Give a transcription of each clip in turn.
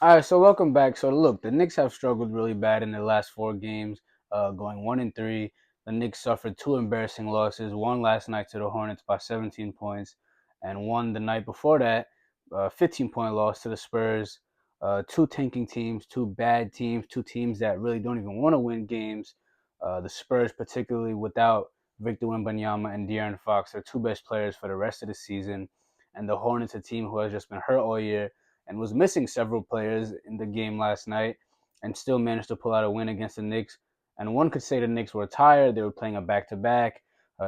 All right, so welcome back. So look, the Knicks have struggled really bad in their last four games, going 1-3. The Knicks suffered two embarrassing losses. One last night to the Hornets by 17 points, and one the night before that, 15-point loss to the Spurs. Two tanking teams, two bad teams, two teams that really don't even want to win games. The Spurs, particularly without Victor Wembanyama and De'Aaron Fox, their two best players for the rest of the season, and the Hornets, a team who has just been hurt all year and was missing several players in the game last night and still managed to pull out a win against the Knicks. And one could say the Knicks were tired. They were playing a back to back.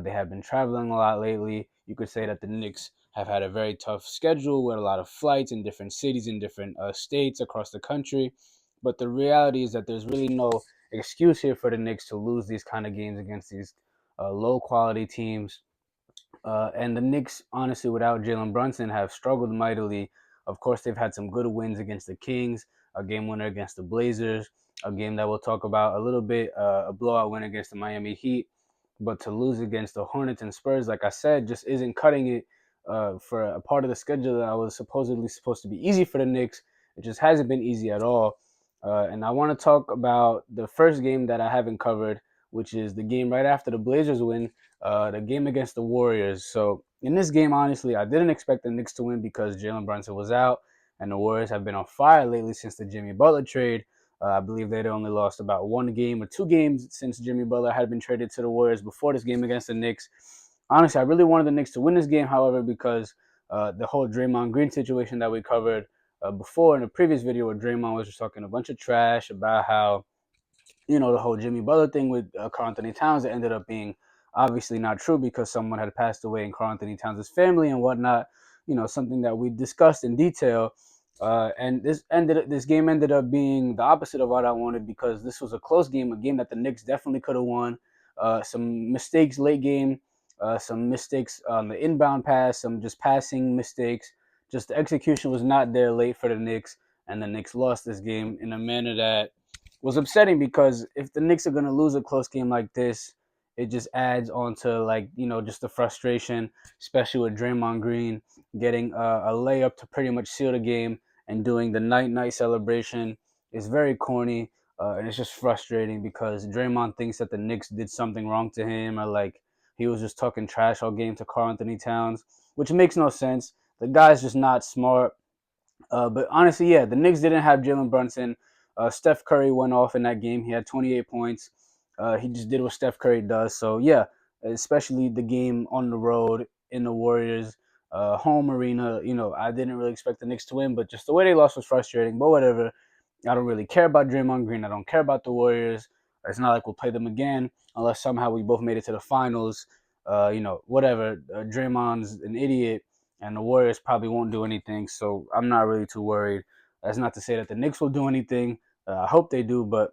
They have been traveling a lot lately. You could say that the Knicks have had a very tough schedule with a lot of flights in different cities, in different states across the country. But the reality is that there's really no excuse here for the Knicks to lose these kind of games against these low quality teams. And the Knicks, honestly, without Jalen Brunson, have struggled mightily. Of course, they've had some good wins against the Kings, a game winner against the Blazers, a game that we'll talk about a little bit, a blowout win against the Miami Heat. But to lose against the Hornets and Spurs, like I said, just isn't cutting it for a part of the schedule that was supposedly supposed to be easy for the Knicks. It just hasn't been easy at all. And I want to talk about the first game that I haven't covered, which is the game right after the Blazers win, the game against the Warriors. So in this game, honestly, I didn't expect the Knicks to win because Jalen Brunson was out, and the Warriors have been on fire lately since the Jimmy Butler trade. I believe they'd only lost about one game or two games since Jimmy Butler had been traded to the Warriors before this game against the Knicks. Honestly, I really wanted the Knicks to win this game, however, because the whole Draymond Green situation that we covered before in a previous video where Draymond was just talking a bunch of trash about how the whole Jimmy Butler thing with Karl Anthony Towns, it ended up being obviously not true because someone had passed away in Karl Anthony Towns' family and whatnot. Something that we discussed in detail. And this game ended up being the opposite of what I wanted because this was a close game, a game that the Knicks definitely could have won. Some mistakes late game, some mistakes on the inbound pass, some just passing mistakes. Just the execution was not there late for the Knicks, and the Knicks lost this game in a manner that was upsetting because if the Knicks are going to lose a close game like this, it just adds on to just the frustration, especially with Draymond Green getting a layup to pretty much seal the game and doing the night celebration is very corny, and it's just frustrating because Draymond thinks that the Knicks did something wrong to him or like he was just talking trash all game to Karl Anthony Towns, which makes no sense. The guy's just not smart. But honestly, yeah, the Knicks didn't have Jalen Brunson. Steph Curry went off in that game. He had 28 points. He just did what Steph Curry does. So yeah, especially the game on the road in the Warriors home arena. I didn't really expect the Knicks to win, but just the way they lost was frustrating. But whatever. I don't really care about Draymond Green. I don't care about the Warriors. It's not like we'll play them again unless somehow we both made it to the finals. Whatever. Draymond's an idiot and the Warriors probably won't do anything. So I'm not really too worried. That's not to say that the Knicks will do anything. I hope they do, but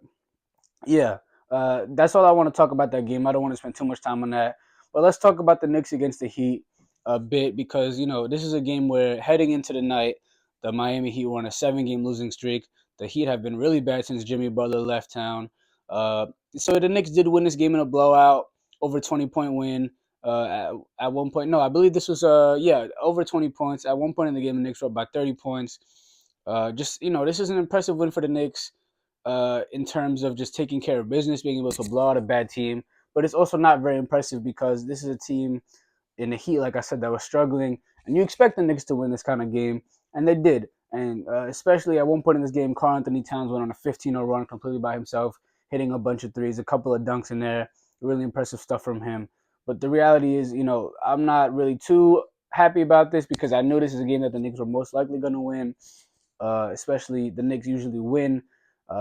yeah, that's all I want to talk about that game. I don't want to spend too much time on that. But let's talk about the Knicks against the Heat a bit because this is a game where heading into the night, the Miami Heat were on a 7-game losing streak. The Heat have been really bad since Jimmy Butler left town. Uh, so the Knicks did win this game in a blowout, over 20-point win. At one point, no, I believe this was over 20 points. At one point in the game, the Knicks were up by 30 points. This is an impressive win for the Knicks in terms of just taking care of business, being able to blow out a bad team. But it's also not very impressive because this is a team in the Heat, like I said, that was struggling. And you expect the Knicks to win this kind of game, and they did. And especially at one point in this game, Karl Anthony Towns went on a 15-0 run completely by himself, hitting a bunch of threes, a couple of dunks in there. Really impressive stuff from him. But the reality is, I'm not really too happy about this because I knew this is a game that the Knicks were most likely going to win. Especially the Knicks usually win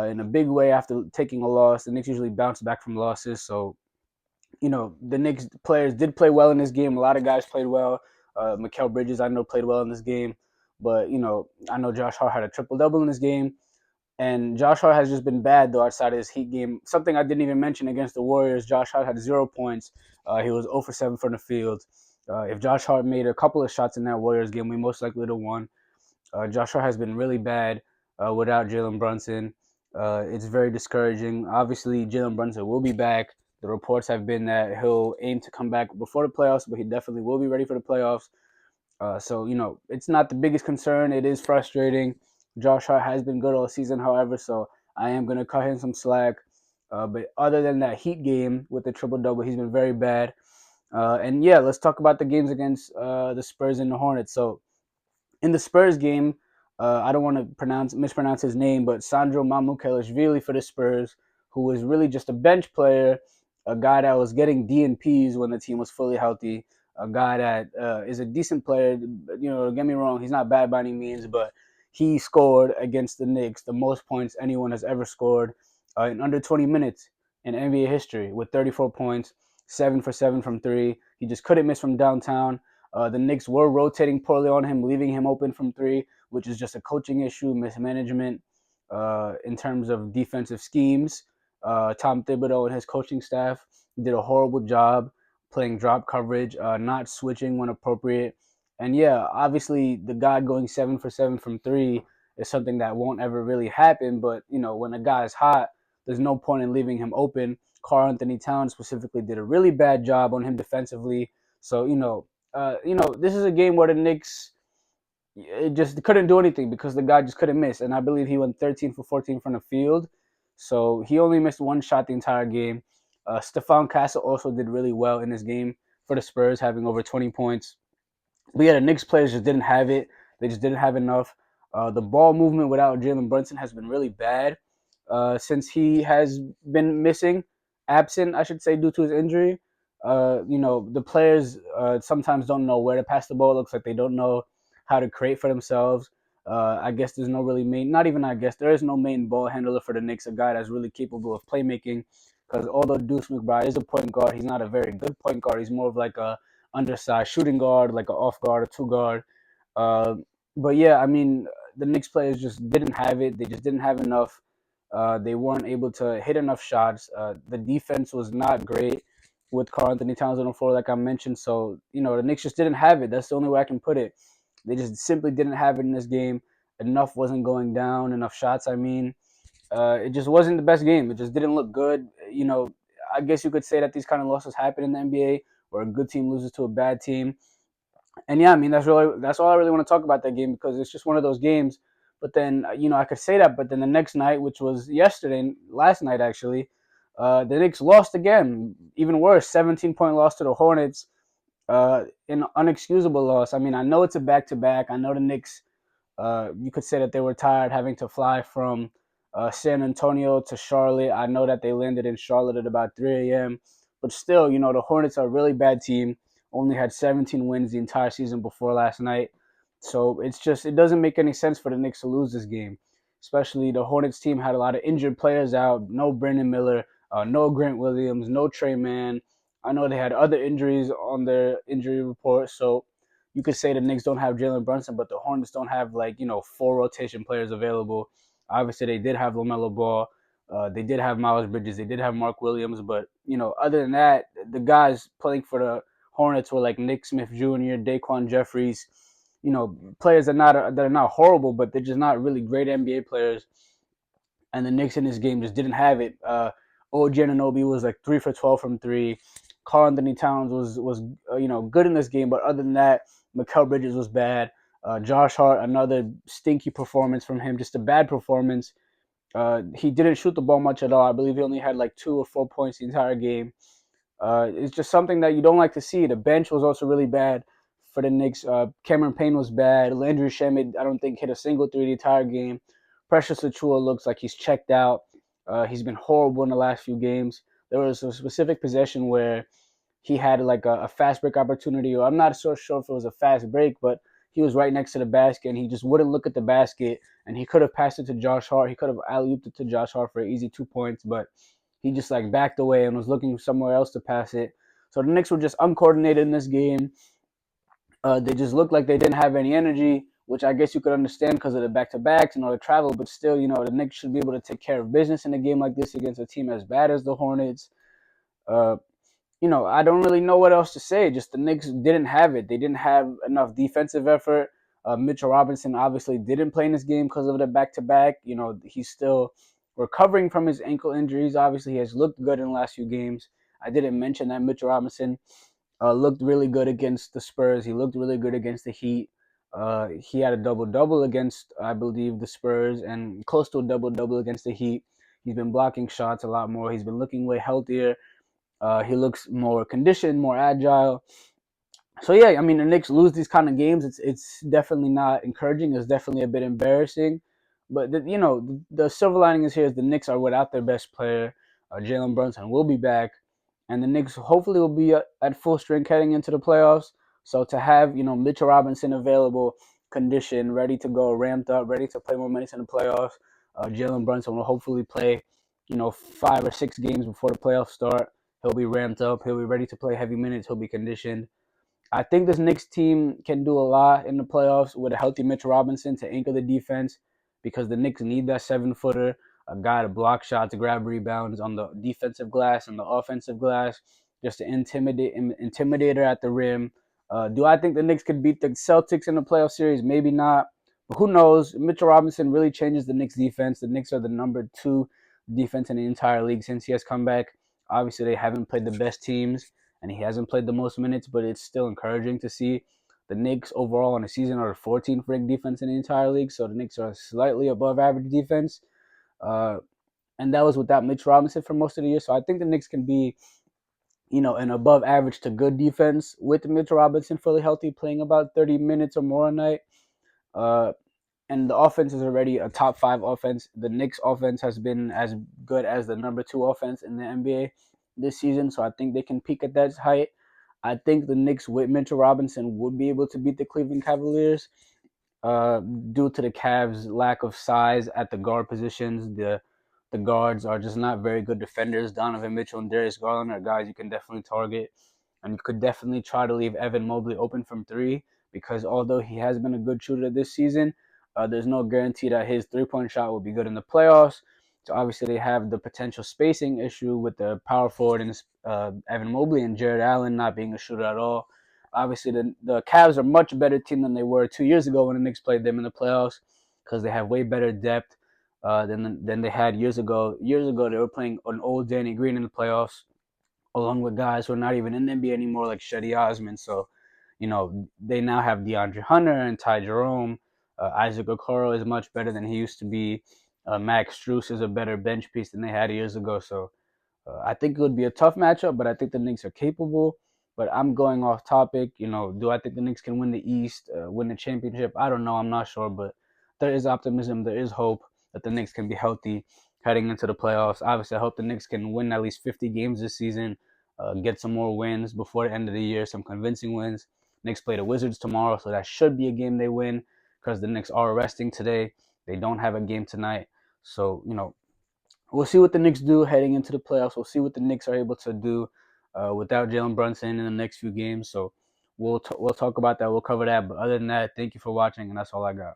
in a big way after taking a loss. The Knicks usually bounce back from losses. So, the Knicks players did play well in this game. A lot of guys played well. Mikal Bridges, I know, played well in this game. But, I know Josh Hart had a triple-double in this game. And Josh Hart has just been bad, though, outside of his Heat game. Something I didn't even mention against the Warriors, Josh Hart had 0 points. He was 0 for 7 from the field. If Josh Hart made a couple of shots in that Warriors game, we most likely would have won. Joshua has been really bad without Jalen Brunson. It's very discouraging. Obviously, Jalen Brunson will be back. The reports have been that he'll aim to come back before the playoffs, but he definitely will be ready for the playoffs. So, it's not the biggest concern. It is frustrating Josh Hart has been good all season, however, so I am going to cut him some slack. But other than that Heat game with the triple double, he's been very bad. And yeah, let's talk about the games against the Spurs and the Hornets. So in the Spurs game, I don't want to mispronounce his name, but Sandro Mamukelashvili for the Spurs, who was really just a bench player, a guy that was getting DNPs when the team was fully healthy, a guy that is a decent player. You know, don't get me wrong, he's not bad by any means, but he scored against the Knicks the most points anyone has ever scored in under 20 minutes in NBA history with 34 points, 7 for 7 from three. He just couldn't miss from downtown. The Knicks were rotating poorly on him, leaving him open from three, which is just a coaching issue, mismanagement in terms of defensive schemes. Tom Thibodeau and his coaching staff did a horrible job playing drop coverage, not switching when appropriate. And yeah, obviously the guy going 7 for 7 from three is something that won't ever really happen. But you know, when a guy is hot, there's no point in leaving him open. Karl Anthony Towns specifically did a really bad job on him defensively. So this is a game where the Knicks just couldn't do anything because the guy just couldn't miss. And I believe he went 13 for 14 from the field. So he only missed one shot the entire game. Stephon Castle also did really well in this game for the Spurs, having over 20 points. But yeah, the Knicks players just didn't have it. They just didn't have enough. The ball movement without Jalen Brunson has been really bad since he has been absent, I should say, due to his injury. The players sometimes don't know where to pass the ball. It looks like they don't know how to create for themselves. I guess there's no really not even I guess, there is no main ball handler for the Knicks, a guy that's really capable of playmaking. Because although Deuce McBride is a point guard, he's not a very good point guard. He's more of like a undersized shooting guard, like an off guard or two guard. Uh, but yeah, I mean, the Knicks players just didn't have it. They just didn't have enough. They weren't able to hit enough shots. The defense was not great with Karl Anthony Towns on the floor, like I mentioned. So, the Knicks just didn't have it. That's the only way I can put it. They just simply didn't have it in this game. Enough wasn't going down, enough shots, I mean. It just wasn't the best game. It just didn't look good. I guess you could say that these kind of losses happen in the NBA where a good team loses to a bad team. And yeah, I mean that's all I really want to talk about that game because it's just one of those games. But then I could say that, but then the next night, which was last night actually, the Knicks lost again. Even worse, 17-point loss to the Hornets. An unexcusable loss. I mean, I know it's a back-to-back. I know the Knicks you could say that they were tired having to fly from San Antonio to Charlotte. I know that they landed in Charlotte at about 3 a.m. But still, the Hornets are a really bad team. Only had 17 wins the entire season before last night. So it doesn't make any sense for the Knicks to lose this game. Especially the Hornets team had a lot of injured players out. No Brandon Miller, no Grant Williams, no Trey Mann. I know they had other injuries on their injury report. So you could say the Knicks don't have Jalen Brunson, but the Hornets don't have four rotation players available. Obviously, they did have LaMelo Ball. They did have Miles Bridges. They did have Mark Williams. But, other than that, the guys playing for the Hornets were like Nick Smith Jr., Daquan Jeffries, players that are not horrible, but they're just not really great NBA players. And the Knicks in this game just didn't have it. OG Anunoby was like 3 for 12 from three. Karl Anthony Towns was good in this game, but other than that, Mikal Bridges was bad. Josh Hart, another stinky performance from him, just a bad performance. He didn't shoot the ball much at all. I believe he only had like 2 or 4 points the entire game. It's just something that you don't like to see. The bench was also really bad for the Knicks. Cameron Payne was bad. Landry Shamet, I don't think, hit a single three the entire game. Precious Achiuwa looks like he's checked out. He's been horrible in the last few games. There was a specific possession where he had like a fast break opportunity, or I'm not so sure if it was a fast break, but he was right next to the basket and he just wouldn't look at the basket, and he could have passed it to Josh Hart. He could have alley-ooped it to Josh Hart for an easy 2 points, but he just like backed away and was looking somewhere else to pass it. So the Knicks were just uncoordinated in this game. They just looked like they didn't have any energy, which I guess you could understand because of the back-to-backs and all the travel. But still, the Knicks should be able to take care of business in a game like this against a team as bad as the Hornets. Uh, I don't really know what else to say. Just the Knicks didn't have it. They didn't have enough defensive effort. Mitchell Robinson obviously didn't play in this game because of the back-to-back. He's still recovering from his ankle injuries. Obviously, he has looked good in the last few games. I didn't mention that Mitchell Robinson looked really good against the Spurs. He looked really good against the Heat. He had a double double against, I believe, the Spurs, and close to a double double against the Heat. He's been blocking shots a lot more. He's been looking way healthier. He looks more conditioned, more agile. So yeah, I mean, the Knicks lose these kind of games. It's definitely not encouraging. It's definitely a bit embarrassing. But the silver lining is here is the Knicks are without their best player. Jalen Brunson will be back, and the Knicks hopefully will be at full strength heading into the playoffs. So to have Mitchell Robinson available, conditioned, ready to go, ramped up, ready to play more minutes in the playoffs. Jalen Brunson will hopefully play 5 or 6 games before the playoffs start. He'll be ramped up. He'll be ready to play heavy minutes. He'll be conditioned. I think this Knicks team can do a lot in the playoffs with a healthy Mitch Robinson to anchor the defense because the Knicks need that 7-footer, a guy to block shots, to grab rebounds on the defensive glass and the offensive glass, just to intimidator at the rim. Do I think the Knicks could beat the Celtics in the playoff series? Maybe not, but who knows? Mitchell Robinson really changes the Knicks defense. The Knicks are the number 2 defense in the entire league since he has come back. Obviously, they haven't played the best teams and he hasn't played the most minutes, but it's still encouraging to see the Knicks overall on the season are the 14th ranked defense in the entire league. So the Knicks are slightly above average defense. Uh, and that was without Mitch Robinson for most of the year. So I think the Knicks can be, an above average to good defense with Mitch Robinson fully healthy, playing about 30 minutes or more a night. Uh, and the offense is already a top 5 offense. The Knicks offense has been as good as the number 2 offense in the NBA this season. So I think they can peak at that height. I think the Knicks with Mitchell Robinson would be able to beat the Cleveland Cavaliers due to the Cavs' lack of size at the guard positions. The guards are just not very good defenders. Donovan Mitchell and Darius Garland are guys you can definitely target. And you could definitely try to leave Evan Mobley open from 3 because although he has been a good shooter this season, there's no guarantee that his 3-point shot will be good in the playoffs. So obviously they have the potential spacing issue with the power forward and Evan Mobley and Jared Allen not being a shooter at all. Obviously, the Cavs are a much better team than they were 2 years ago when the Knicks played them in the playoffs because they have way better depth than they had years ago. Years ago, they were playing an old Danny Green in the playoffs, along with guys who are not even in the NBA anymore, like Shetty Osman. So, they now have DeAndre Hunter and Ty Jerome. Isaac Okoro is much better than he used to be. Max Strus is a better bench piece than they had years ago. So, I think it would be a tough matchup, but I think the Knicks are capable. But I'm going off topic. Do I think the Knicks can win the East, win the championship? I don't know. I'm not sure, but there is optimism. There is hope that the Knicks can be healthy heading into the playoffs. Obviously, I hope the Knicks can win at least 50 games this season, get some more wins before the end of the year, some convincing wins. Knicks play the Wizards tomorrow, so that should be a game they win because the Knicks are resting today. They don't have a game tonight. So, we'll see what the Knicks do heading into the playoffs. We'll see what the Knicks are able to do without Jalen Brunson in the next few games. So we'll talk about that. We'll cover that. But other than that, thank you for watching, and that's all I got.